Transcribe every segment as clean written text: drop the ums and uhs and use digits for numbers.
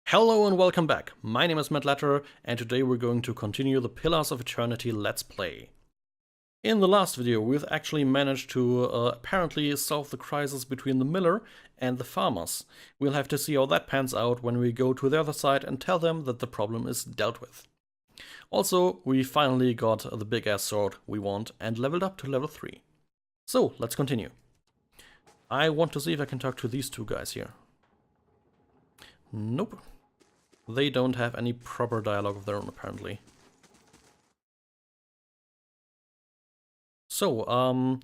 Hello and welcome back. My name is Matt Latter, and today we're going to continue the Pillars of Eternity Let's Play. In the last video, we've actually managed to apparently solve the crisis between the miller and the farmers. We'll have to see how that pans out when we go to the other side and tell them that the problem is dealt with. Also, we finally got the big-ass sword we want and leveled up to level 3. So, let's continue. I want to see if I can talk to these two guys here. Nope. They don't have any proper dialogue of their own, apparently. So,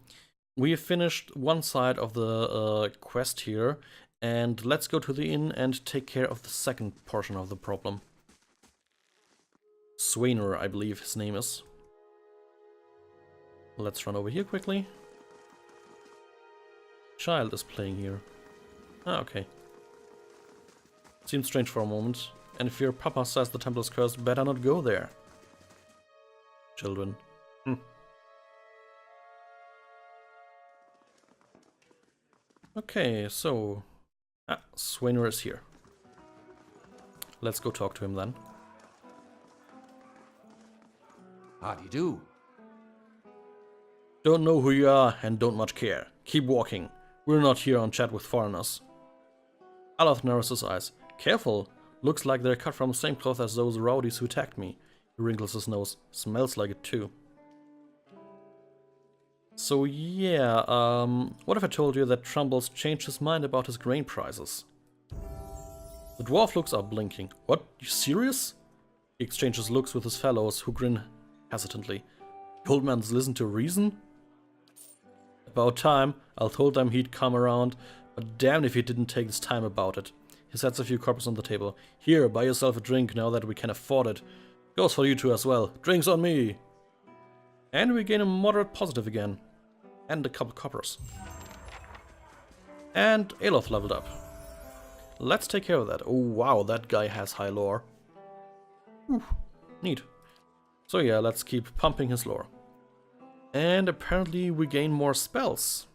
we have finished one side of the quest here, and let's go to the inn and take care of the second portion of the problem. Sweynur, I believe his name is. Let's run over here quickly. Child is playing here. Ah, okay. Seems strange for a moment. And if your papa says the temple is cursed, better not go there. Children. Okay, so... Sweynur is here. Let's go talk to him then. How do you do? Don't know who you are and don't much care. Keep walking. We're not here on chat with foreigners. Aloth narrows his eyes. Careful! Looks like they're cut from the same cloth as those rowdies who attacked me. He wrinkles his nose. Smells like it too. So yeah, what if I told you that Trumbull's changed his mind about his grain prices? The dwarf looks up, blinking. What? You serious? He exchanges looks with his fellows, who grin hesitantly. The old man's listened to reason? About time. I told them he'd come around, but damned if he didn't take his time about it. He sets a few coppers on the table. Here, buy yourself a drink now that we can afford it. Goes for you two as well. Drinks on me! And we gain a moderate positive again. And a couple coppers. And Aloth leveled up. Let's take care of that. Oh wow, that guy has high lore. Ooh, neat. So yeah, let's keep pumping his lore. And apparently we gain more spells.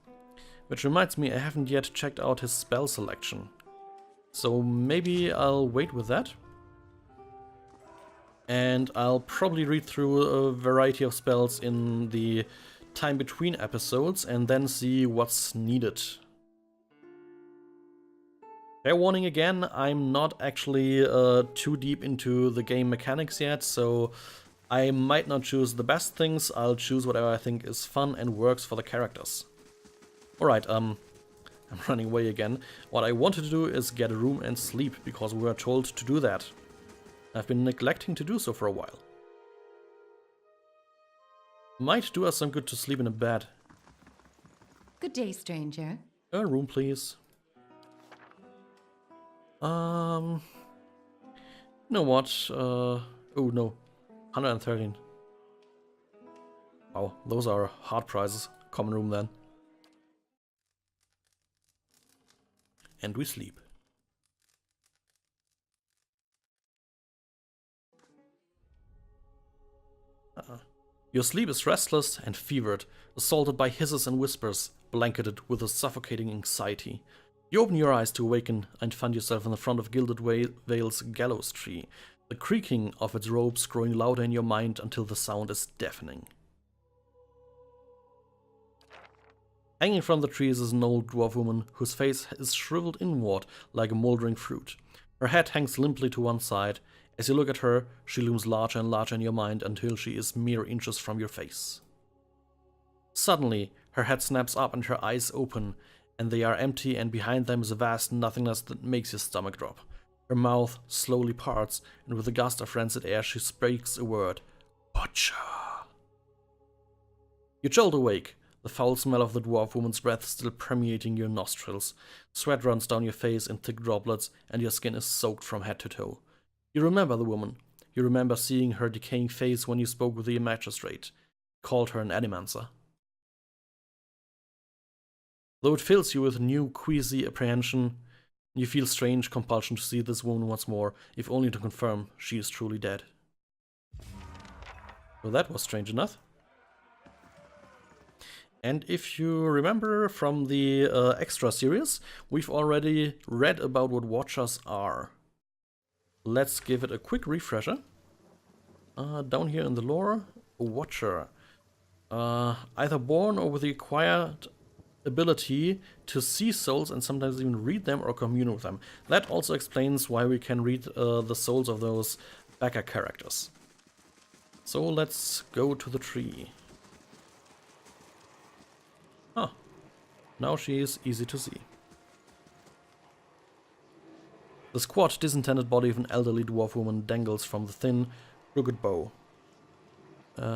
Which reminds me, I haven't yet checked out his spell selection. So maybe I'll wait with that. And I'll probably read through a variety of spells in the time between episodes and then see what's needed. Fair warning again, I'm not actually too deep into the game mechanics yet, so I might not choose the best things. I'll choose whatever I think is fun and works for the characters. Alright, I'm running away again. What I wanted to do is get a room and sleep, because we were told to do that. I've been neglecting to do so for a while. Might do us some good to sleep in a bed. Good day, stranger. A room, please. You know what? Oh no. 113. Wow, those are hard prizes. Common room then. And we sleep. Your sleep is restless and fevered, assaulted by hisses and whispers, blanketed with a suffocating anxiety. You open your eyes to awaken and find yourself in the front of Gilded Vale's gallows tree, the creaking of its ropes growing louder in your mind until the sound is deafening. Hanging from the trees is an old dwarf woman whose face is shriveled inward like a mouldering fruit. Her head hangs limply to one side. As you look at her, she looms larger and larger in your mind until she is mere inches from your face. Suddenly, her head snaps up and her eyes open, and they are empty, and behind them is a vast nothingness that makes your stomach drop. Her mouth slowly parts, and with a gust of rancid air she speaks a word. Butcher! You jolt awake. The foul smell of the dwarf woman's breath still permeating your nostrils. Sweat runs down your face in thick droplets, and your skin is soaked from head to toe. You remember the woman. You remember seeing her decaying face when you spoke with the magistrate. You called her an animancer. Though it fills you with new, queasy apprehension, you feel strange compulsion to see this woman once more, if only to confirm she is truly dead. Well, that was strange enough. And if you remember from the extra series, we've already read about what Watchers are. let's give it a quick refresher. Down here in the lore, a watcher. Either born or with the acquired ability to see souls and sometimes even read them or commune with them. That also explains why we can read the souls of those backer characters. So let's go to the tree. Ah, now she is easy to see. The squat, disintended body of an elderly dwarf woman dangles from the thin, crooked bow.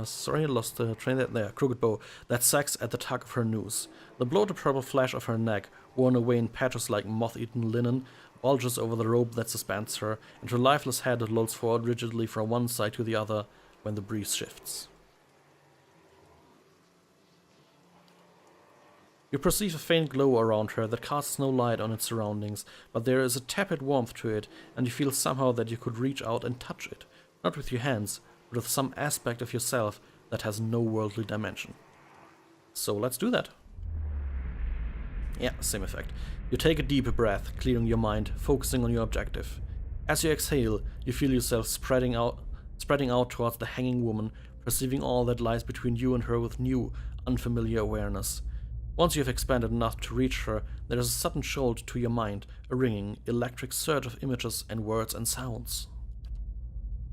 Sorry, I lost the train there. Crooked bow that sags at the tug of her noose. The bloated purple flesh of her neck, worn away in patches like moth-eaten linen, bulges over the robe that suspends her, and her lifeless head lolls forward rigidly from one side to the other when the breeze shifts. You perceive a faint glow around her that casts no light on its surroundings, but there is a tepid warmth to it, and you feel somehow that you could reach out and touch it, not with your hands, but with some aspect of yourself that has no worldly dimension. So let's do that. Yeah, same effect. You take a deep breath, clearing your mind, focusing on your objective. As you exhale, you feel yourself spreading out towards the hanging woman, perceiving all that lies between you and her with new, unfamiliar awareness. Once you have expanded enough to reach her, there is a sudden jolt to your mind, a ringing, electric surge of images and words and sounds.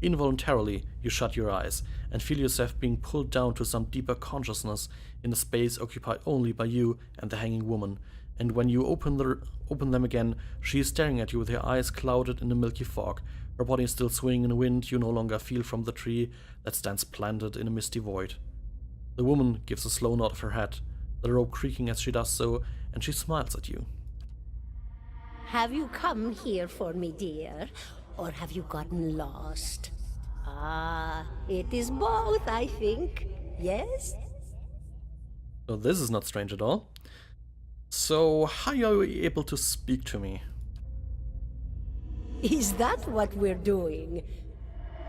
Involuntarily, you shut your eyes and feel yourself being pulled down to some deeper consciousness in a space occupied only by you and the hanging woman, and when you open them again, she is staring at you with her eyes clouded in a milky fog, her body still swinging in a wind you no longer feel from the tree that stands planted in a misty void. The woman gives a slow nod of her head, the rope creaking as she does so, and she smiles at you. Have you come here for me, dear? Or have you gotten lost? Ah, it is both, I think. Yes? So this is not strange at all. So, how are you able to speak to me? Is that what we're doing?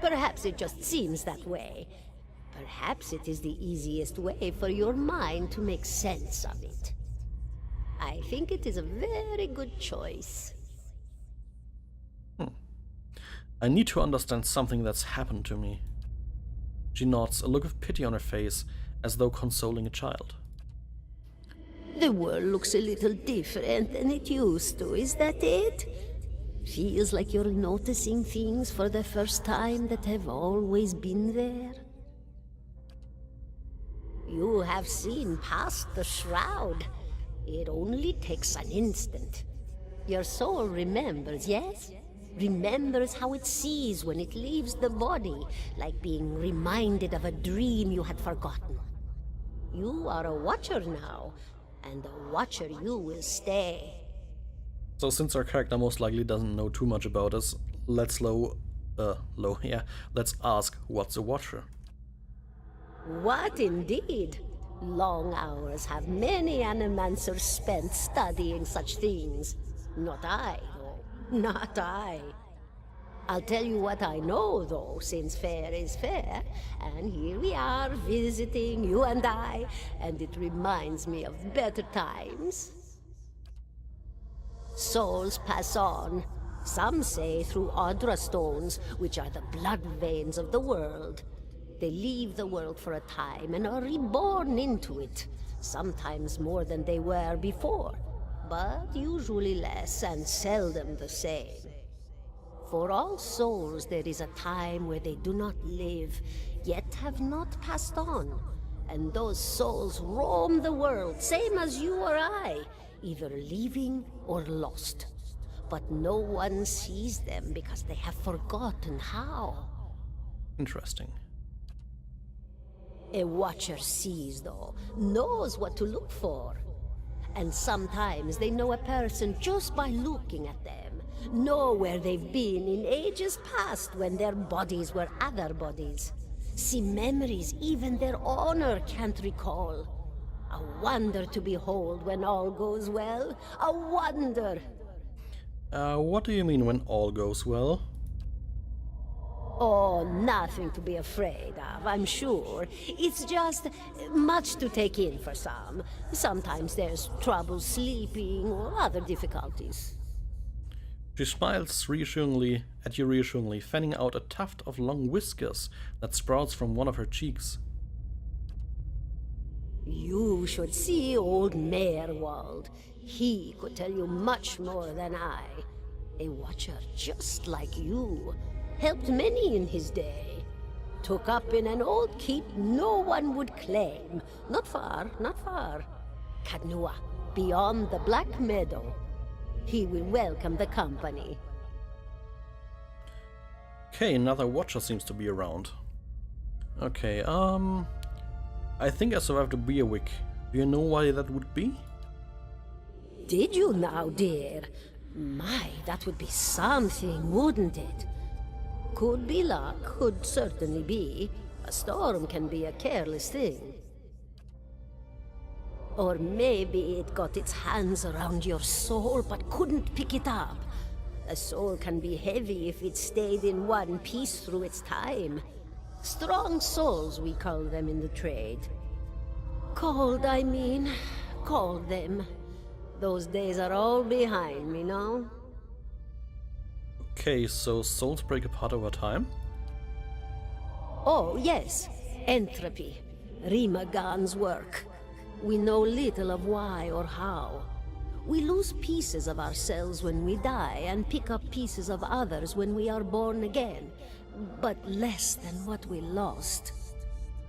Perhaps it just seems that way. Perhaps it is the easiest way for your mind to make sense of it. I think it is a very good choice. I need to understand something that's happened to me. She nods, a look of pity on her face, as though consoling a child. The world looks a little different than it used to, is that it? Feels like you're noticing things for the first time that have always been there. You have seen past the shroud. It only takes an instant. Your soul remembers, yes? Remembers how it sees when it leaves the body, like being reminded of a dream you had forgotten. You are a watcher now, and a watcher you will stay. So since our character most likely doesn't know too much about us, let's ask, what's a watcher? What indeed? Long hours have many animancers spent studying such things. Not I, though. Not I. I'll tell you what I know, though, since fair is fair, and here we are visiting, you and I, and it reminds me of better times. Souls pass on, some say through Audra stones, which are the blood veins of the world. They leave the world for a time and are reborn into it, sometimes more than they were before, but usually less and seldom the same. For all souls there is a time where they do not live, yet have not passed on, and those souls roam the world, same as you or I, either leaving or lost. But no one sees them because they have forgotten how. Interesting. A watcher sees, though, knows what to look for. And sometimes they know a person just by looking at them, know where they've been in ages past when their bodies were other bodies. See memories even their owner can't recall. A wonder to behold when all goes well. A wonder! What do you mean when all goes well? Oh, nothing to be afraid of, I'm sure. It's just much to take in for some. Sometimes there's trouble sleeping or other difficulties. She smiles reassuringly at you reassuringly, fanning out a tuft of long whiskers that sprouts from one of her cheeks. You should see old Merwald. He could tell you much more than I. A watcher just like you. Helped many in his day. Took up in an old keep no one would claim. Not far, not far. Kadnua, beyond the Black Meadow. He will welcome the company. Okay, another watcher seems to be around. Okay, I think I survived a beer week. Do you know why that would be? Did you now, dear? My, that would be something, wouldn't it? Could be luck, could certainly be. A storm can be a careless thing. Or maybe it got its hands around your soul but couldn't pick it up. A soul can be heavy if it stayed in one piece through its time. Strong souls, we call them in the trade. Cold, I mean. Called them. Those days are all behind me now. Okay, so souls break apart over time? Oh, yes. Entropy. Rimagan's work. We know little of why or how. We lose pieces of ourselves when we die and pick up pieces of others when we are born again, but less than what we lost.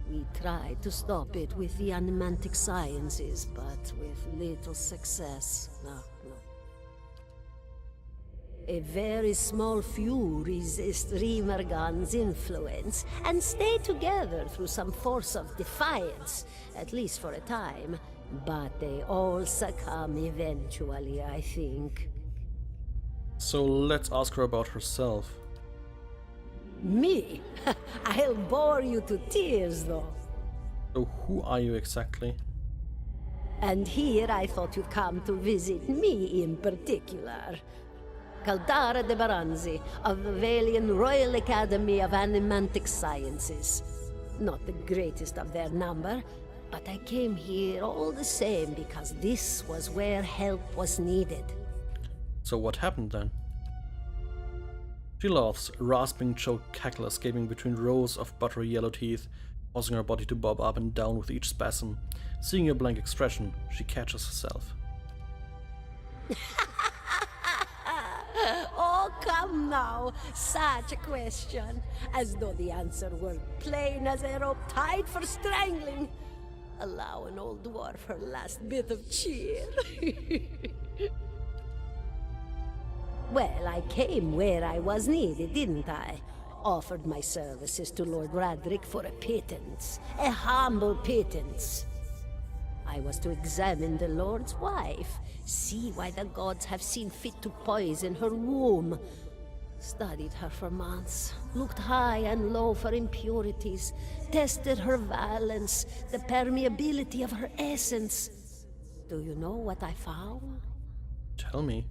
We tried to stop it with the animantic sciences, but with little success. No. A very small few resist Rimergan's influence and stay together through some force of defiance, at least for a time. But they all succumb eventually, I think. So let's ask her about herself. Me? I'll bore you to tears, though. So who are you exactly? And here I thought you'd come to visit me in particular. Caldara de Baranzi, of the Valian Royal Academy of Animantic Sciences. Not the greatest of their number, but I came here all the same because this was where help was needed. So what happened then? She laughs, a rasping choked cackle escaping between rows of buttery yellow teeth, causing her body to bob up and down with each spasm. Seeing her blank expression, she catches herself. Oh, come now. Such a question. As though the answer were plain as a rope tied for strangling. Allow an old dwarf her last bit of cheer. Well, I came where I was needed, didn't I? Offered my services to Lord Radric for a pittance. A humble pittance. I was to examine the Lord's wife, see why the gods have seen fit to poison her womb. Studied her for months, looked high and low for impurities, tested her valence, the permeability of her essence. Do you know what I found? Tell me.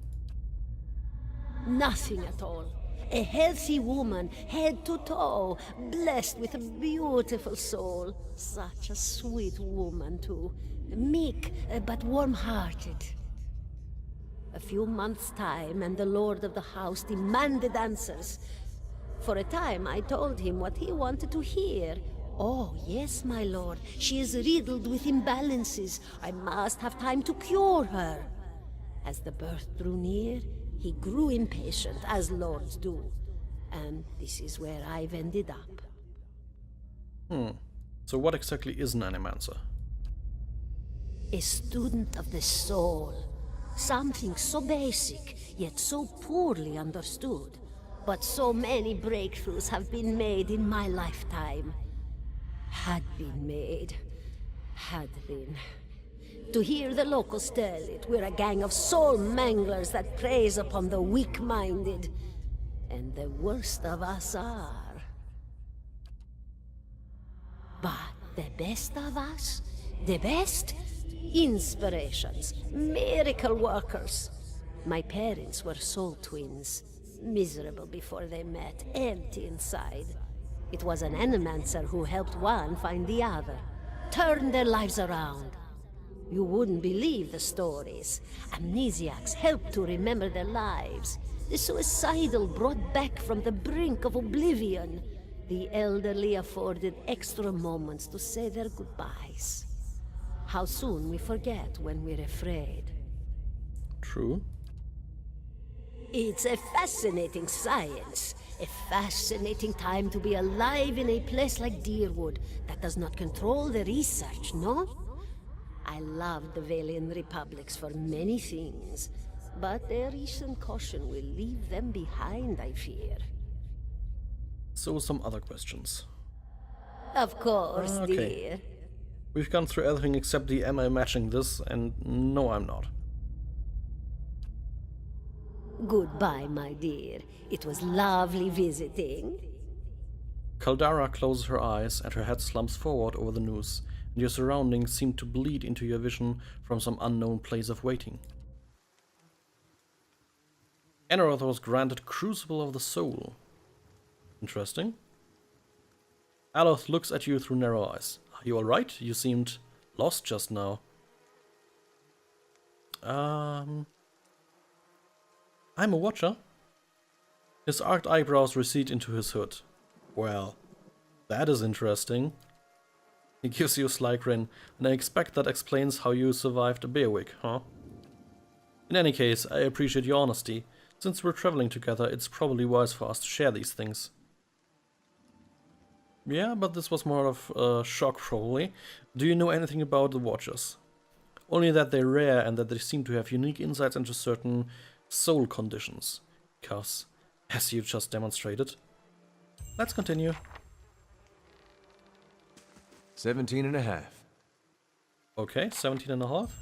Nothing at all. A healthy woman, head to toe, blessed with a beautiful soul. Such a sweet woman, too. Meek, but warm-hearted. A few months' time, and the lord of the house demanded answers. For a time, I told him what he wanted to hear. Oh, yes, my lord. She is riddled with imbalances. I must have time to cure her. As the birth drew near, he grew impatient, as lords do. And this is where I've ended up. So what exactly is an animancer? A student of the soul. Something so basic, yet so poorly understood. But so many breakthroughs have been made in my lifetime. Had been made. Had been. To hear the locals tell it, we're a gang of soul manglers that preys upon the weak-minded. And the worst of us are. But the best of us? The best? Inspirations. Miracle workers. My parents were soul twins. Miserable before they met, empty inside. It was an animancer who helped one find the other. Turned their lives around. You wouldn't believe the stories. Amnesiacs helped to remember their lives. The suicidal brought back from the brink of oblivion. The elderly afforded extra moments to say their goodbyes. How soon we forget when we're afraid. True. It's a fascinating science. A fascinating time to be alive in a place like Deerwood that does not control the research, no? I love the Valian republics for many things, but their recent caution will leave them behind, I fear. So some other questions. Of course, Okay. dear. We've gone through everything except the am I matching this, and no I'm not. Goodbye, my dear. It was lovely visiting. Caldara closes her eyes and her head slumps forward over the noose, and your surroundings seem to bleed into your vision from some unknown place of waiting. Enoroth was granted Crucible of the Soul. Interesting. Aloth looks at you through narrow eyes. Are you alright? You seemed lost just now. I'm a watcher. His arched eyebrows recede into his hood. Well, that is interesting. He gives you a sly grin, and I expect that explains how you survived a bear week, huh? In any case, I appreciate your honesty. Since we're traveling together, it's probably wise for us to share these things. Yeah, but this was more of a shock, probably. Do you know anything about the Watchers? Only that they're rare and that they seem to have unique insights into certain soul conditions. Because, as you just demonstrated. Let's continue. 17 and a half. Okay, 17 and a half.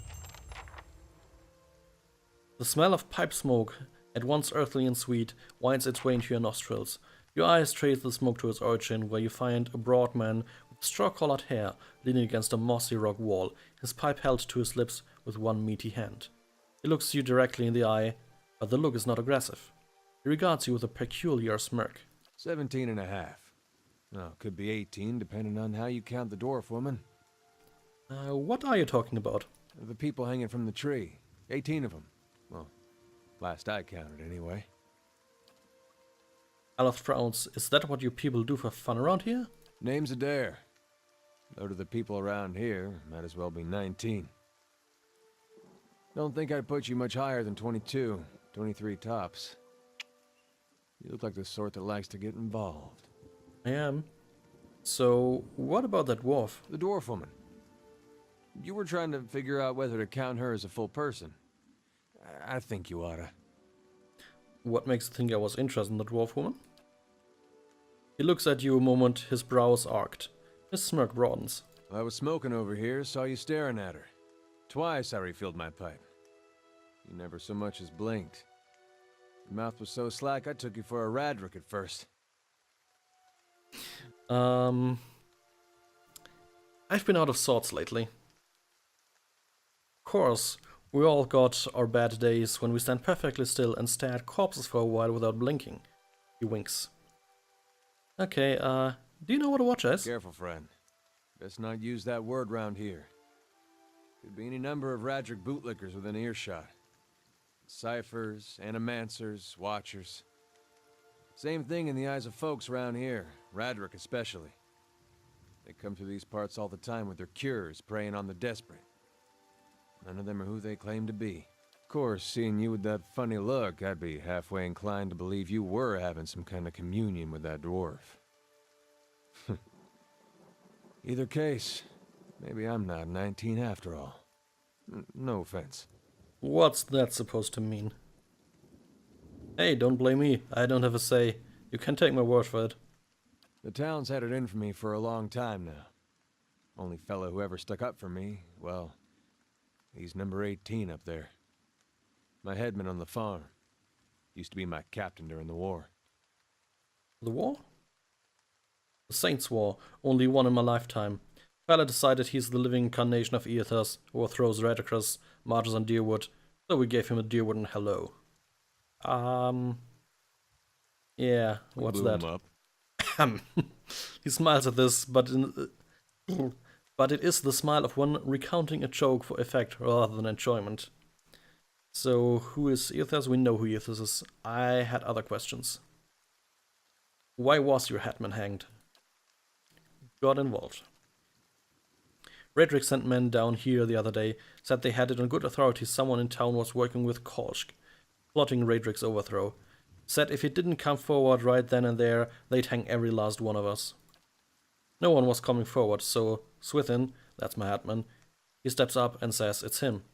The smell of pipe smoke, at once earthly and sweet, winds its way into your nostrils. Your eyes trace the smoke to its origin, where you find a broad man with straw-colored hair leaning against a mossy rock wall, his pipe held to his lips with one meaty hand. He looks you directly in the eye, but the look is not aggressive. He regards you with a peculiar smirk. 17 and a half. No, could be 18, depending on how you count the dwarf woman. What are you talking about? The people hanging from the tree. 18 of them. Well, last I counted, anyway. Aloth frowns. Is that what you people do for fun around here? Name's Eder. Though to the people around here, might as well be 19. Don't think I'd put you much higher than 22, 23 tops. You look like the sort that likes to get involved. I am. So, what about that dwarf? The dwarf woman. You were trying to figure out whether to count her as a full person. I think you oughta. What makes you think I was interested in the dwarf woman? He looks at you a moment, his brows arced. His smirk broadens. I was smoking over here, saw you staring at her. Twice I refilled my pipe. You never so much as blinked. Your mouth was so slack I took you for a Radric at first. I've been out of sorts lately. Of course, we all got our bad days when we stand perfectly still and stare at corpses for a while without blinking. He winks. Okay, do you know what a watcher is? Careful, friend. Best not use that word round here. Could be any number of Radric bootlickers within earshot. Ciphers, animancers, watchers. Same thing in the eyes of folks around here, Radric especially. They come through these parts all the time with their cures, preying on the desperate. None of them are who they claim to be. Of course, seeing you with that funny look, I'd be halfway inclined to believe you were having some kind of communion with that dwarf. Either case, maybe I'm not 19 after all. No offense. What's that supposed to mean? Hey, don't blame me. I don't have a say. You can take my word for it. The town's had it in for me for a long time now. Only fellow who ever stuck up for me, well, he's number 18 up there. My headman on the farm. Used to be my captain during the war. The war? The Saints' War, only one in my lifetime. Fella decided he's the living incarnation of Eothas, who overthrows Radicus, marches on Deerwood, so we gave him a Deerwood and hello. Yeah, what's blew that? him up. He smiles at this, but but it is the smile of one recounting a joke for effect rather than enjoyment. So, who is Aethys? We know who Aethys is. I had other questions. Why was your headman hanged? Got involved. Redrick sent men down here the other day, said they had it on good authority someone in town was working with Kolsk, plotting Redrick's overthrow. Said if he didn't come forward right then and there, they'd hang every last one of us. No one was coming forward, so Swithin, that's my headman, he steps up and says it's him.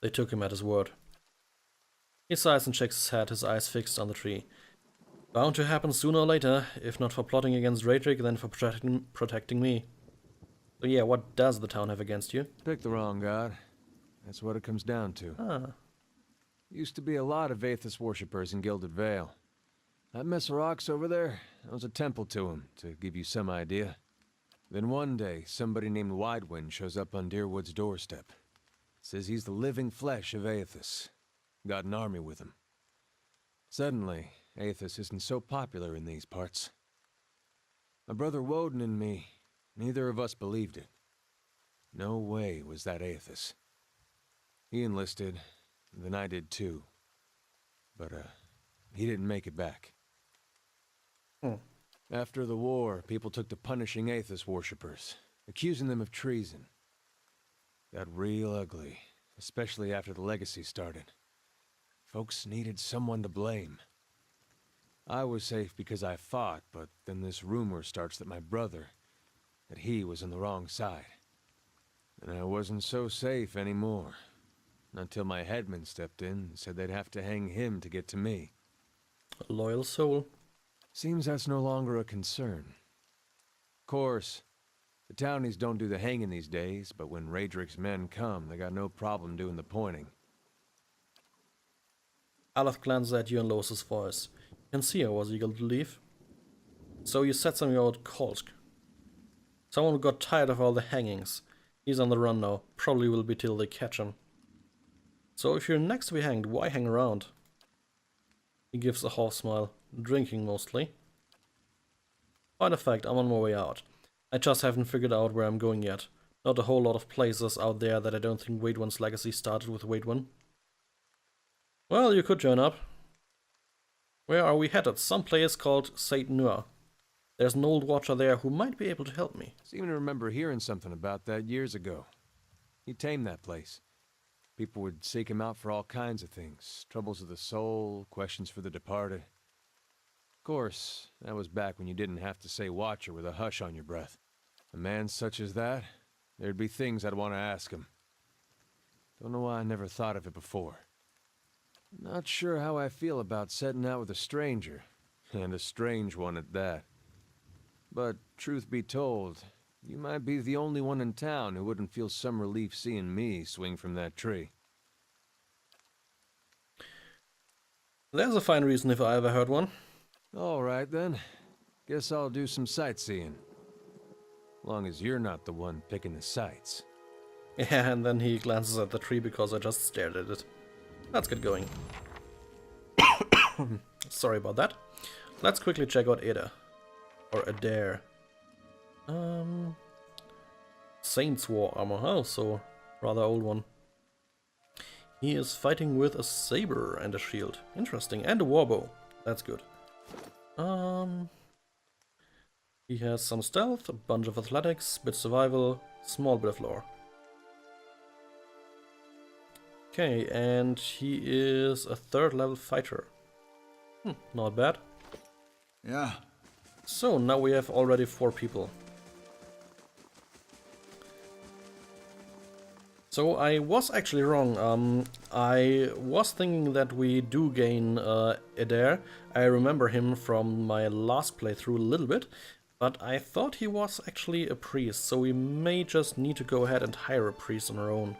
They took him at his word. He sighs and shakes his head, his eyes fixed on the tree. Bound to happen sooner or later, if not for plotting against Redrick, then for protecting me. So yeah, what does the town have against you? Pick the wrong god. That's what it comes down to. Ah. Used to be a lot of Aethys worshippers in Gilded Vale. That mess of rocks over there, that was a temple to him, to give you some idea. Then one day, somebody named Widewind shows up on Deerwood's doorstep. Says he's the living flesh of Aethys. Got an army with him. Suddenly, Aethys isn't so popular in these parts. My brother Woden and me, neither of us believed it. No way was that Aethys. He enlisted, then I did too. But, he didn't make it back. After the war, people took to punishing Aethys worshippers, accusing them of treason. Got real ugly, especially after the legacy started. Folks needed someone to blame. I was safe because I fought, but then this rumor starts that my brother, that he was on the wrong side. And I wasn't so safe anymore. Until my headman stepped in and said they'd have to hang him to get to me. A loyal soul. Seems that's no longer a concern. Of course, the townies don't do the hanging these days, but when Raedrick's men come, they got no problem doing the pointing. Aleth glances at you and lowers his voice. You can see I was eager to leave. So you said something about Kolsk. Someone got tired of all the hangings. He's on the run now. Probably will be till they catch him. So if you're next to be hanged, why hang around? He gives a half smile. Drinking mostly. Point of fact, I'm on my way out. I just haven't figured out where I'm going yet. Not a whole lot of places out there that I don't think Wadeone's legacy started with Wadeone. Well, you could join up. Where are we headed? Some place called Sweynur. There's an old watcher there who might be able to help me. Seem to remember hearing something about that years ago. He tamed that place. People would seek him out for all kinds of things. Troubles of the soul, questions for the departed. Of course, that was back when you didn't have to say watcher with a hush on your breath. A man such as that, there'd be things I'd want to ask him. Don't know why I never thought of it before. Not sure how I feel about setting out with a stranger, and a strange one at that. But, truth be told, you might be the only one in town who wouldn't feel some relief seeing me swing from that tree. There's a fine reason if I ever heard one. All right, then. Guess I'll do some sightseeing. Long as you're not the one picking the sights. Yeah, and then he glances at the tree because I just stared at it. Let's get going. Sorry about that. Let's quickly check out Eder. Or Eder. Saints War armor, oh, so rather old one. He is fighting with a saber and a shield. Interesting. And a warbow. That's good. He has some stealth, a bunch of athletics, bit survival, small bit of lore. Okay, and he is a 3rd level fighter. Not bad. Yeah. So now we have already 4 people. So I was actually wrong. I was thinking that we do gain Eder. I remember him from my last playthrough a little bit, but I thought he was actually a priest, so we may just need to go ahead and hire a priest on our own.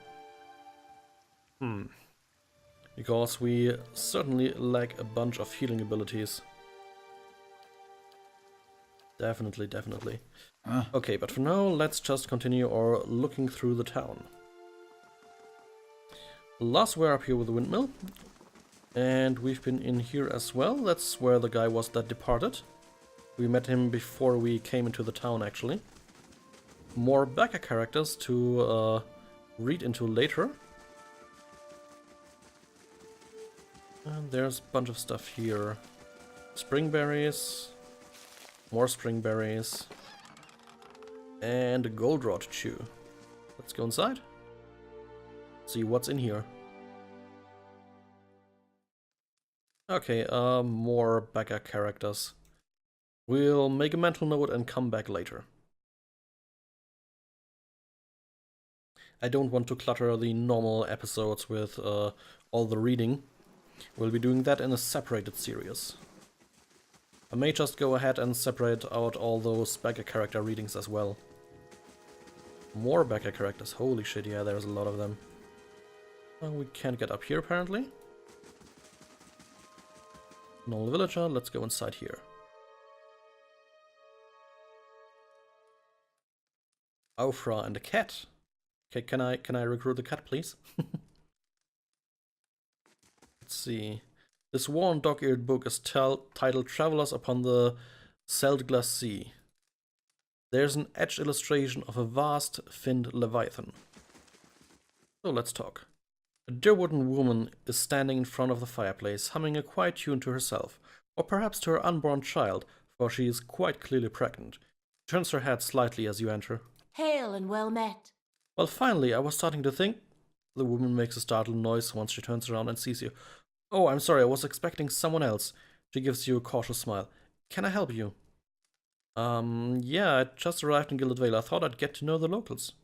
Because we certainly lack a bunch of healing abilities. Definitely, definitely. Okay, but for now, let's just continue our looking through the town. Last we're up here with the windmill. And we've been in here as well. That's where the guy was that departed. We met him before we came into the town, actually. more backer characters to read into later. And there's a bunch of stuff here. Springberries, more springberries, and a gold rod to chew. Let's go inside. See what's in here. Okay, more backer characters. We'll make a mental note and come back later. I don't want to clutter the normal episodes with all the reading. We'll be doing that in a separated series. I may just go ahead and separate out all those backer character readings as well. More backer characters, holy shit, yeah, there's a lot of them. We can't get up here apparently. Normal villager, let's go inside here. Aufra and a cat. Okay, can I recruit the cat, please? Let's see. This worn dog-eared book is titled Travelers Upon the Seldglass Sea. There's an etched illustration of a vast, finned leviathan. So let's talk. A dear wooden woman is standing in front of the fireplace, humming a quiet tune to herself, or perhaps to her unborn child, for she is quite clearly pregnant. She turns her head slightly as you enter. Hail and well met. Well, finally, I was starting to think... The woman makes a startled noise once she turns around and sees you. Oh, I'm sorry, I was expecting someone else. She gives you a cautious smile. Can I help you? Yeah, I just arrived in Gilded Vale. I thought I'd get to know the locals.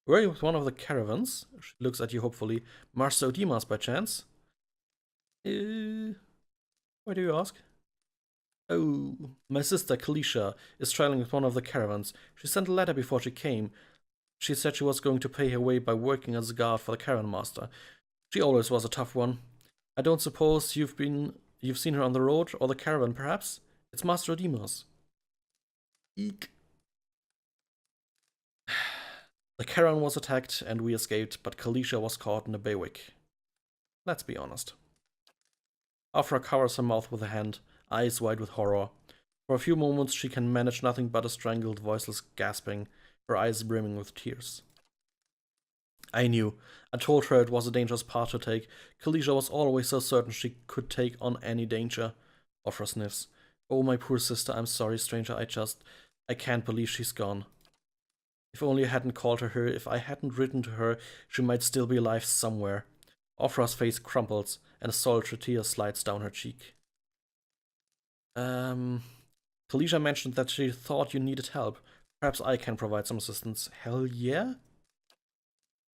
Were you with one of the caravans? She looks at you hopefully. Master Odimas, by chance? Why do you ask? Oh, my sister, Kalisha, is traveling with one of the caravans. She sent a letter before she came. She said she was going to pay her way by working as a guard for the caravan master. She always was a tough one. I don't suppose you've seen her on the road, or the caravan, perhaps? It's Master Odimas. Eek. The caravan was attacked, and we escaped, but Kalisha was caught in a bailiwick. Let's be honest. Afra covers her mouth with a hand, eyes wide with horror. For a few moments she can manage nothing but a strangled, voiceless gasping, her eyes brimming with tears. I knew. I told her it was a dangerous path to take. Kalisha was always so certain she could take on any danger. Afra sniffs. Oh, my poor sister, I'm sorry, stranger, I can't believe she's gone. If only I hadn't called her, if I hadn't written to her, she might still be alive somewhere. Afra's face crumples, and a solitary tear slides down her cheek. Kalisha mentioned that she thought you needed help. Perhaps I can provide some assistance. Hell yeah?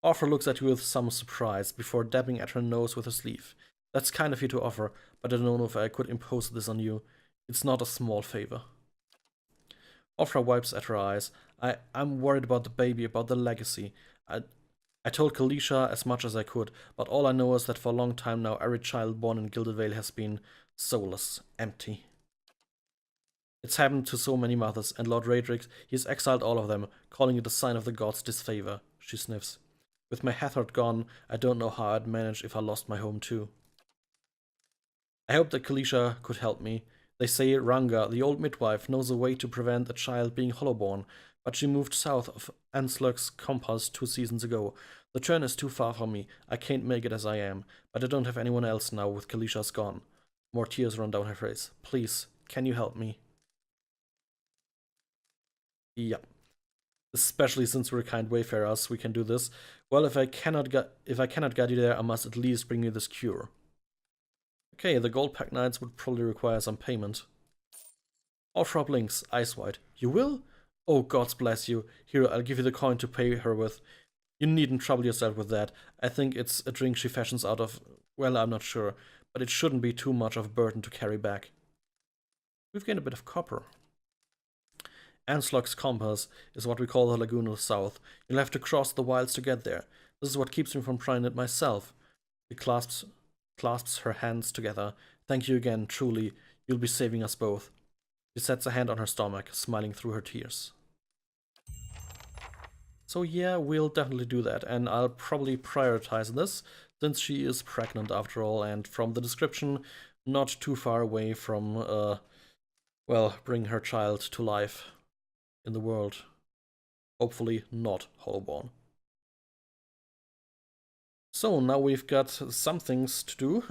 Afra looks at you with some surprise, before dabbing at her nose with her sleeve. That's kind of you to offer, but I don't know if I could impose this on you. It's not a small favor. Afra wipes at her eyes. I'm worried about the baby, about the legacy. I told Kalisha as much as I could, but all I know is that for a long time now, every child born in Gilded Vale has been soulless, empty. It's happened to so many mothers, and Lord Radrix, he has exiled all of them, calling it a sign of the gods' disfavor. She sniffs. With my Hathard gone, I don't know how I'd manage if I lost my home too. I hope that Kalisha could help me. They say Ranga, the old midwife, knows a way to prevent a child being hollowborn, but she moved south of Anslug's compass 2 seasons ago. The turn is too far for me. I can't make it as I am, but I don't have anyone else now with Kalisha's gone. More tears run down her face. Please, can you help me? Yep. Especially since we're kind wayfarers, we can do this. Well, if I cannot guide you there, I must at least bring you this cure. Okay, the gold pack knights would probably require some payment. Afra blinks, eyes wide. You will? Oh, gods bless you. Here, I'll give you the coin to pay her with. You needn't trouble yourself with that. I think it's a drink she fashions out of... Well, I'm not sure, but it shouldn't be too much of a burden to carry back. We've gained a bit of copper. Anslug's compass is what we call the lagoonal south. You'll have to cross the wilds to get there. This is what keeps me from trying it myself. She clasps her hands together. Thank you again, truly. You'll be saving us both. She sets a hand on her stomach, smiling through her tears. So yeah, we'll definitely do that, and I'll probably prioritize this, since she is pregnant after all, and from the description, not too far away from, well, bring her child to life in the world. Hopefully not Hollowborn. So now we've got some things to do.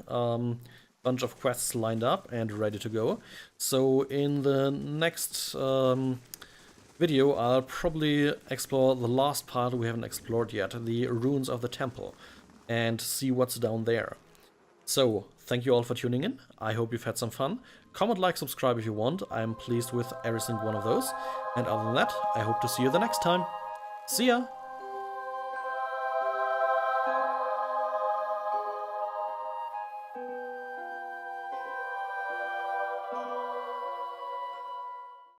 Bunch of quests lined up and ready to go. So in the next video, I'll probably explore the last part we haven't explored yet, the ruins of the temple, and see what's down there. So, thank you all for tuning in. I hope you've had some fun. Comment, like, subscribe if you want. I'm pleased with every single one of those. And other than that, I hope to see you the next time. See ya!